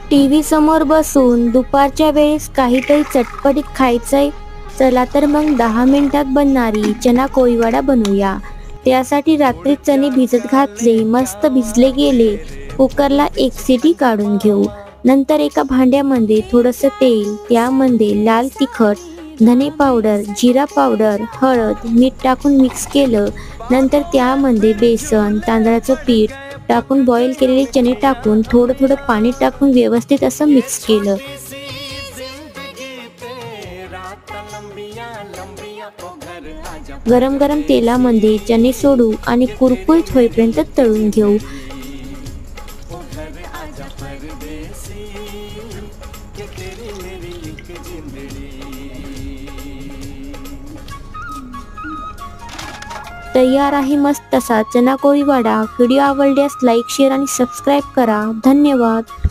TV समोर बसून दुपारच्या वेळेस काहीतरी चटपटीत खायचंय. चला तर मग 10 मिनिटात बनणारी चना कोळीवाडा बनवूया. त्यासाठी रात्री चणे भिजत घातले, मस्त भिजले गेले. कुकरला एक शिटी काढून घेऊ. नंतर एका भांड्यामध्ये थोडंसं तेल, त्यामध्ये लाल तिखट, धने पावडर, जिरा पावडर, हळद, मीठ टाकून मिक्स केलं. नंतर त्यामध्ये बेसन, तांदळाचं पीठ टाकून बॉईल केलेले चणे टाकून थोडं थोडं पाणी टाकून व्यवस्थित असं मिक्स केलं. गरम गरम तेलामध्ये चणे सोडू आणि कुरकुरीत होईपर्यंत तळून घेऊ. तयार आहे मस्त असा चना कोळीवाडा. व्हिडिओ आवडल्यास लाईक, शेअर आणि सबस्क्राईब करा. धन्यवाद.